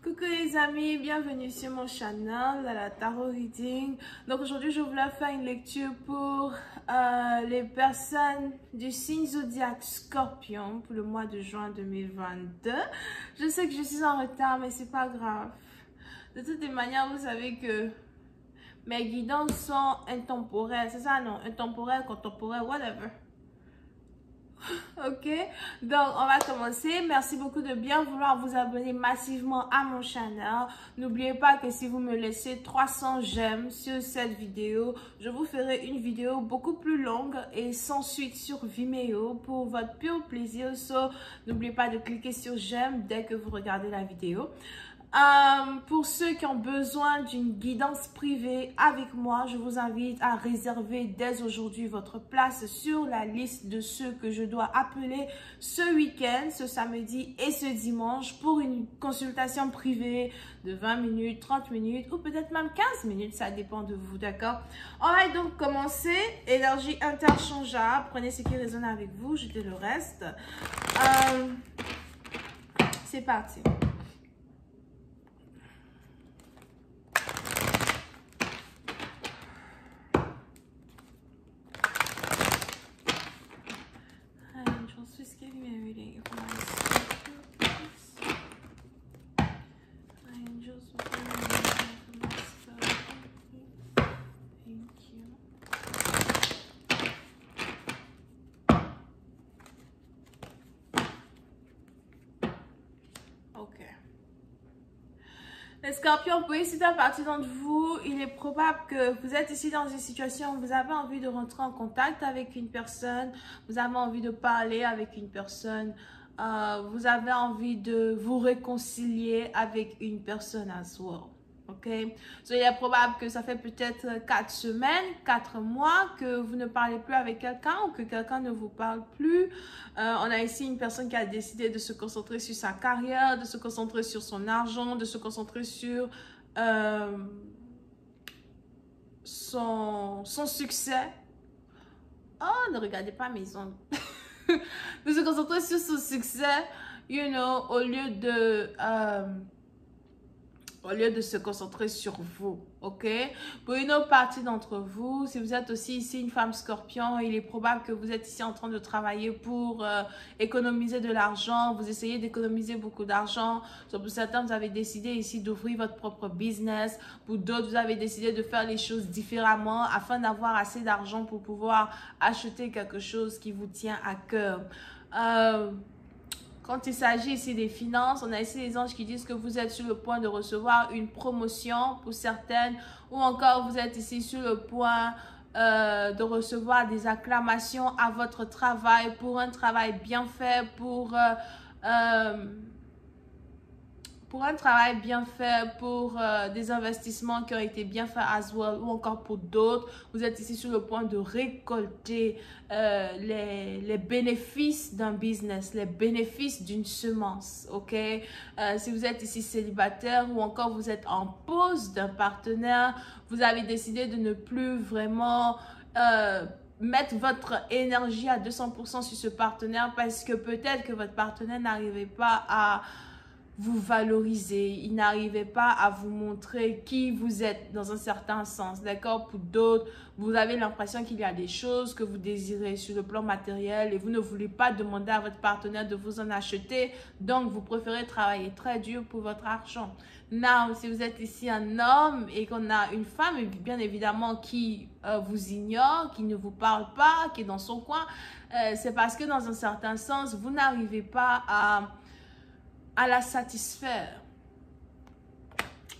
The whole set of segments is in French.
Coucou les amis, bienvenue sur mon channel, la Tarot Reading. Donc aujourd'hui je voulais faire une lecture pour les personnes du signe zodiaque Scorpion pour le mois de juin 2022. Je sais que je suis en retard mais c'est pas grave. De toutes les manières, vous savez que mes guidances sont intemporelles, c'est ça non? Intemporelles, contemporaires, whatever. Ok, donc on va commencer. Merci beaucoup de bien vouloir vous abonner massivement à mon channel. N'oubliez pas que si vous me laissez 300 j'aime sur cette vidéo, je vous ferai une vidéo beaucoup plus longue et sans suite sur Vimeo pour votre pur plaisir. So, n'oubliez pas de cliquer sur j'aime dès que vous regardez la vidéo. Pour ceux qui ont besoin d'une guidance privée avec moi, je vous invite à réserver dès aujourd'hui votre place sur la liste de ceux que je dois appeler ce week-end, ce samedi et ce dimanche pour une consultation privée de 20 minutes, 30 minutes ou peut-être même 15 minutes, ça dépend de vous, d'accord? On va donc commencer. Énergie interchangeable, prenez ce qui résonne avec vous, jetez le reste. C'est parti. Just give me a reading of my circles. Angels, what are you doing for my circles? Thank you. Ok. Les scorpions, pour certaines partie d'entre vous, il est probable que vous êtes ici dans une situation où vous avez envie de rentrer en contact avec une personne, vous avez envie de parler avec une personne, vous avez envie de vous réconcilier avec une personne as well. Ok, so, il est probable que ça fait peut-être 4 semaines, 4 mois que vous ne parlez plus avec quelqu'un ou que quelqu'un ne vous parle plus. On a ici une personne qui a décidé de se concentrer sur sa carrière, de se concentrer sur son argent, de se concentrer sur son succès. Oh, ne regardez pas mes ongles. De se concentrer sur son succès, you know, au lieu de se concentrer sur vous, ok? Pour une autre partie d'entre vous, si vous êtes aussi ici une femme scorpion, il est probable que vous êtes ici en train de travailler pour économiser de l'argent, vous essayez d'économiser beaucoup d'argent. Pour certains, vous avez décidé ici d'ouvrir votre propre business. Pour d'autres, vous avez décidé de faire les choses différemment afin d'avoir assez d'argent pour pouvoir acheter quelque chose qui vous tient à cœur. Quand il s'agit ici des finances, on a ici les anges qui disent que vous êtes sur le point de recevoir une promotion pour certaines, ou encore vous êtes ici sur le point de recevoir des acclamations à votre travail pour un travail bien fait, pour un travail bien fait, pour des investissements qui ont été bien faits as well, ou encore pour d'autres, vous êtes ici sur le point de récolter les bénéfices d'un business, les bénéfices d'une semence, ok? Si vous êtes ici célibataire ou encore vous êtes en pause d'un partenaire, vous avez décidé de ne plus vraiment mettre votre énergie à 200% sur ce partenaire parce que peut-être que votre partenaire n'arrivait pas à vous valoriser, il n'arrivait pas à vous montrer qui vous êtes dans un certain sens, d'accord? Pour d'autres, vous avez l'impression qu'il y a des choses que vous désirez sur le plan matériel et vous ne voulez pas demander à votre partenaire de vous en acheter, donc vous préférez travailler très dur pour votre argent. Now, si vous êtes ici un homme et qu'on a une femme, bien évidemment, qui vous ignore, qui ne vous parle pas, qui est dans son coin, c'est parce que dans un certain sens, vous n'arrivez pas à la satisfaire.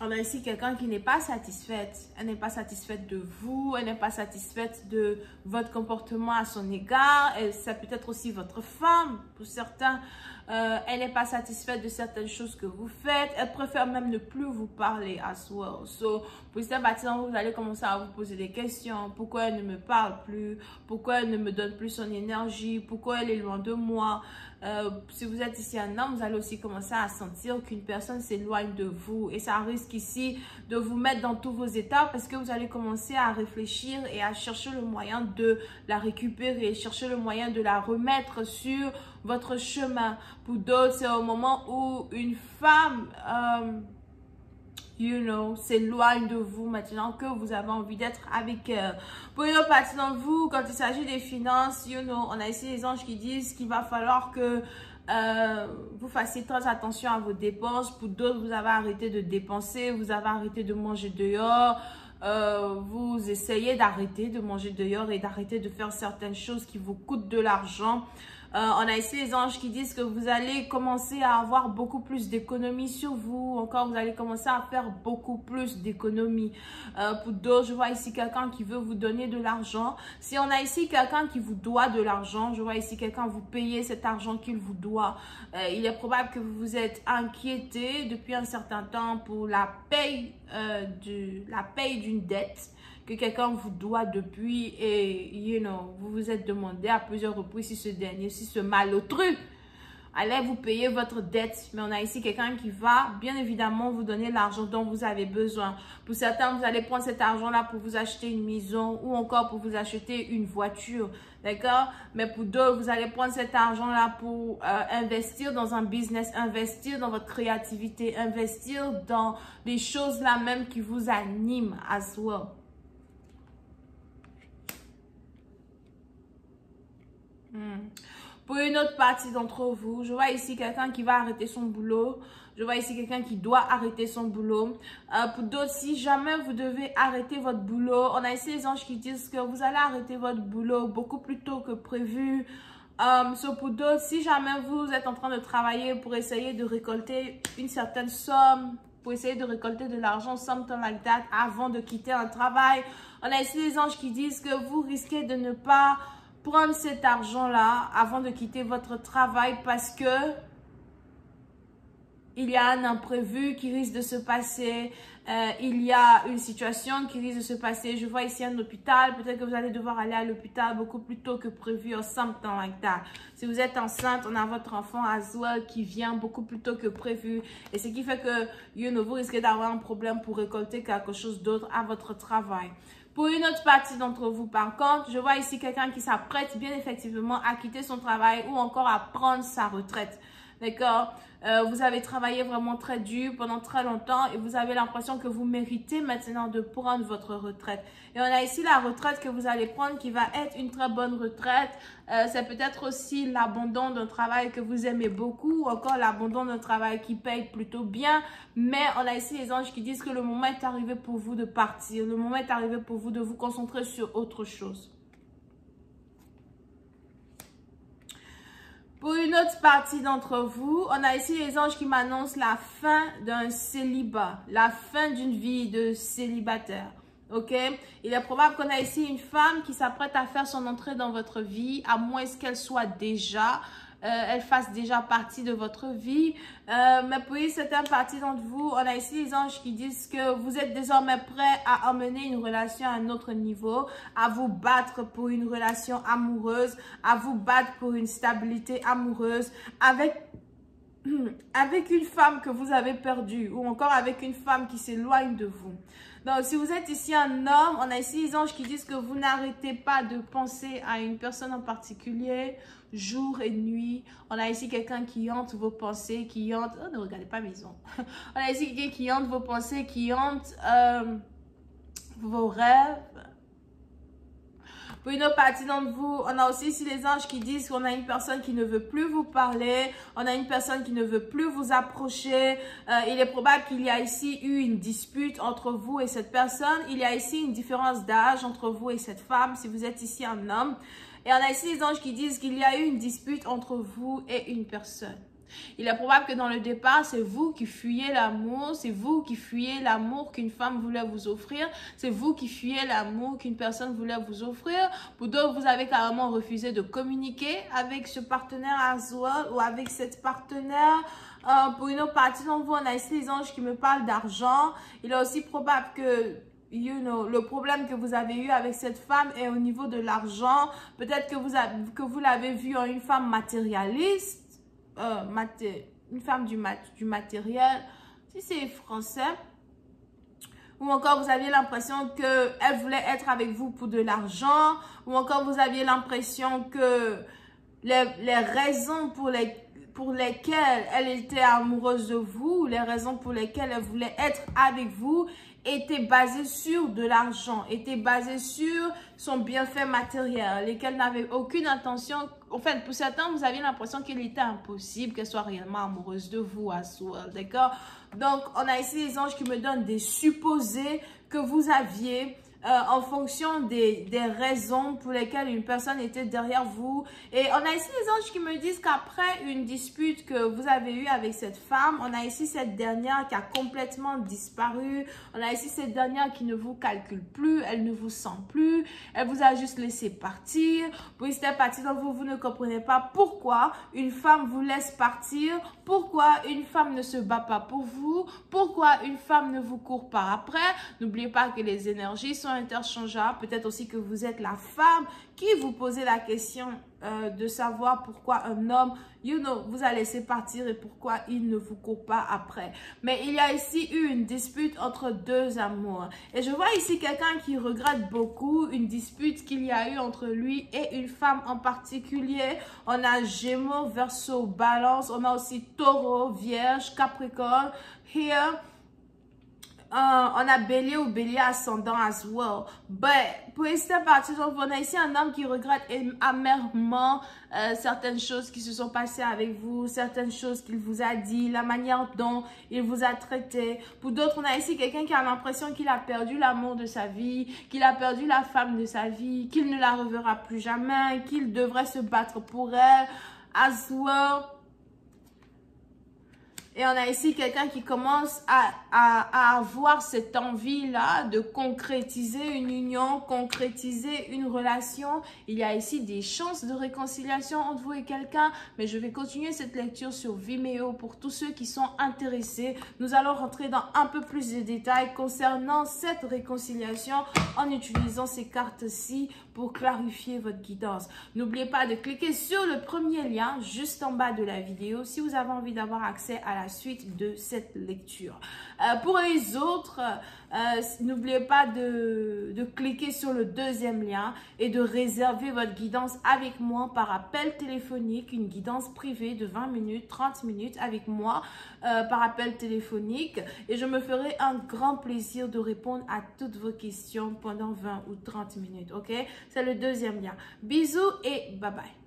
On a ici quelqu'un qui n'est pas satisfaite. Elle n'est pas satisfaite de vous, elle n'est pas satisfaite de votre comportement à son égard. C'est peut-être aussi votre femme pour certains. Elle n'est pas satisfaite de certaines choses que vous faites. Elle préfère même ne plus vous parler as well. So, pour certains bâtiments, vous allez commencer à vous poser des questions. Pourquoi elle ne me parle plus? Pourquoi elle ne me donne plus son énergie? Pourquoi elle est loin de moi? Si vous êtes ici un homme, vous allez aussi commencer à sentir qu'une personne s'éloigne de vous. Et ça risque risque ici de vous mettre dans tous vos états parce que vous allez commencer à réfléchir et à chercher le moyen de la récupérer, chercher le moyen de la remettre sur votre chemin. Pour d'autres, c'est au moment où une femme, s'éloigne de vous maintenant que vous avez envie d'être avec elle. Pour une autre partie d'entre vous, quand il s'agit des finances, on a ici les anges qui disent qu'il va falloir que vous fassiez très attention à vos dépenses. Pour d'autres, vous avez arrêté de dépenser, vous avez arrêté de manger dehors. Vous essayez d'arrêter de manger dehors et d'arrêter de faire certaines choses qui vous coûtent de l'argent. On a ici les anges qui disent que vous allez commencer à avoir beaucoup plus d'économies sur vous. Encore, vous allez commencer à faire beaucoup plus d'économies. Pour d'autres, je vois ici quelqu'un qui veut vous donner de l'argent. Si on a ici quelqu'un qui vous doit de l'argent, je vois ici quelqu'un vous payer cet argent qu'il vous doit. Il est probable que vous vous êtes inquiété depuis un certain temps pour la paye d'une dette que quelqu'un vous doit depuis et, vous vous êtes demandé à plusieurs reprises si ce malotru allez vous payer votre dette. Mais on a ici quelqu'un qui va bien évidemment vous donner l'argent dont vous avez besoin. Pour certains, vous allez prendre cet argent-là pour vous acheter une maison ou encore pour vous acheter une voiture. D'accord? Mais pour d'autres, vous allez prendre cet argent-là pour investir dans un business, investir dans votre créativité, investir dans des choses là même qui vous animent as well. Pour une autre partie d'entre vous, je vois ici quelqu'un qui va arrêter son boulot. Je vois ici quelqu'un qui doit arrêter son boulot. Pour d'autres, si jamais vous devez arrêter votre boulot, on a ici les anges qui disent que vous allez arrêter votre boulot beaucoup plus tôt que prévu. Pour d'autres, si jamais vous êtes en train de travailler pour essayer de récolter une certaine somme, pour essayer de récolter de l'argent, something like that, avant de quitter un travail, on a ici les anges qui disent que vous risquez de ne pas prendre cet argent-là avant de quitter votre travail parce que il y a un imprévu qui risque de se passer, il y a une situation qui risque de se passer. Je vois ici un hôpital, peut-être que vous allez devoir aller à l'hôpital beaucoup plus tôt que prévu or something like that. Si vous êtes enceinte, on a votre enfant as well qui vient beaucoup plus tôt que prévu. Et ce qui fait que vous risquez d'avoir un problème pour récolter quelque chose d'autre à votre travail. Pour une autre partie d'entre vous, par contre, je vois ici quelqu'un qui s'apprête bien effectivement à quitter son travail ou encore à prendre sa retraite. D'accord? Vous avez travaillé vraiment très dur pendant très longtemps et vous avez l'impression que vous méritez maintenant de prendre votre retraite. Et on a ici la retraite que vous allez prendre qui va être une très bonne retraite. C'est peut-être aussi l'abandon d'un travail que vous aimez beaucoup ou encore l'abandon d'un travail qui paye plutôt bien. Mais on a ici les anges qui disent que le moment est arrivé pour vous de partir. Le moment est arrivé pour vous de vous concentrer sur autre chose. Pour une autre partie d'entre vous, on a ici les anges qui m'annoncent la fin d'un célibat, la fin d'une vie de célibataire. Ok? Il est probable qu'on a ici une femme qui s'apprête à faire son entrée dans votre vie, à moins qu'elle soit déjà, elle fasse déjà partie de votre vie. Mais pour certaines parties d'entre vous, on a ici les anges qui disent que vous êtes désormais prêts à emmener une relation à un autre niveau, à vous battre pour une relation amoureuse, à vous battre pour une stabilité amoureuse avec une femme que vous avez perdue ou encore avec une femme qui s'éloigne de vous. Donc, si vous êtes ici un homme, on a ici les anges qui disent que vous n'arrêtez pas de penser à une personne en particulier, jour et nuit. On a ici quelqu'un qui hante vos pensées, qui hante... Oh, ne regardez pas mes ongles. On a ici quelqu'un qui hante vos pensées, qui hante vos rêves. Pour une autre partie d'entre vous, on a aussi ici les anges qui disent qu'on a une personne qui ne veut plus vous parler, on a une personne qui ne veut plus vous approcher. Il est probable qu'il y a ici eu une dispute entre vous et cette personne. Il y a ici une différence d'âge entre vous et cette femme, si vous êtes ici un homme. Et on a ici les anges qui disent qu'il y a eu une dispute entre vous et une personne. Il est probable que dans le départ, c'est vous qui fuyez l'amour, c'est vous qui fuyez l'amour qu'une femme voulait vous offrir, c'est vous qui fuyez l'amour qu'une personne voulait vous offrir. Pour d'autres, vous avez carrément refusé de communiquer avec ce partenaire as well ou avec cette partenaire. Pour une autre partie d'entre vous, on a ici les anges qui me parlent d'argent. Il est aussi probable que le problème que vous avez eu avec cette femme est au niveau de l'argent. Peut-être que vous l'avez vue en une femme matérialiste. Une femme du matériel, si c'est français, ou encore vous aviez l'impression qu'elle voulait être avec vous pour de l'argent, ou encore vous aviez l'impression que les raisons pour lesquelles elle était amoureuse de vous, les raisons pour lesquelles elle voulait être avec vous, étaient basées sur de l'argent, étaient basées sur son bienfait matériel, lesquelles n'avaient aucune intention. En fait, pour certains, vous aviez l'impression qu'il était impossible qu'elle soit réellement amoureuse de vous, as well, d'accord? Donc, on a ici les anges qui me donnent des supposés que vous aviez en fonction des raisons pour lesquelles une personne était derrière vous. Et on a ici les anges qui me disent qu'après une dispute que vous avez eue avec cette femme, on a ici cette dernière qui a complètement disparu. On a ici cette dernière qui ne vous calcule plus, elle ne vous sent plus, elle vous a juste laissé partir. Puis c'était parti, donc vous ne comprenez pas pourquoi une femme vous laisse partir, pourquoi une femme ne se bat pas pour vous, pourquoi une femme ne vous court pas après. N'oubliez pas que les énergies sont interchangeables. Peut-être aussi que vous êtes la femme qui vous posez la question de savoir pourquoi un homme, vous a laissé partir et pourquoi il ne vous court pas après. Mais il y a ici eu une dispute entre deux amours. Et je vois ici quelqu'un qui regrette beaucoup une dispute qu'il y a eu entre lui et une femme en particulier. On a Gémeaux, Verseau, Balance. On a aussi Taureau, Vierge, Capricorne. Here. On a Bélier ou Bélier ascendant as well. But pour cette partie, donc, on a ici un homme qui regrette amèrement certaines choses qui se sont passées avec vous, certaines choses qu'il vous a dit, la manière dont il vous a traité. Pour d'autres, on a ici quelqu'un qui a l'impression qu'il a perdu l'amour de sa vie, qu'il a perdu la femme de sa vie, qu'il ne la reverra plus jamais, qu'il devrait se battre pour elle as well. Et on a ici quelqu'un qui commence à avoir cette envie-là de concrétiser une union, concrétiser une relation. Il y a ici des chances de réconciliation entre vous et quelqu'un. Mais je vais continuer cette lecture sur Vimeo pour tous ceux qui sont intéressés. Nous allons rentrer dans un peu plus de détails concernant cette réconciliation en utilisant ces cartes-ci pour clarifier votre guidance. N'oubliez pas de cliquer sur le premier lien juste en bas de la vidéo si vous avez envie d'avoir accès à la suite de cette lecture. Pour les autres, n'oubliez pas de cliquer sur le deuxième lien et de réserver votre guidance avec moi par appel téléphonique, une guidance privée de 20 minutes, 30 minutes avec moi par appel téléphonique, et je me ferai un grand plaisir de répondre à toutes vos questions pendant 20 ou 30 minutes, ok? C'est le deuxième lien. Bisous et bye bye.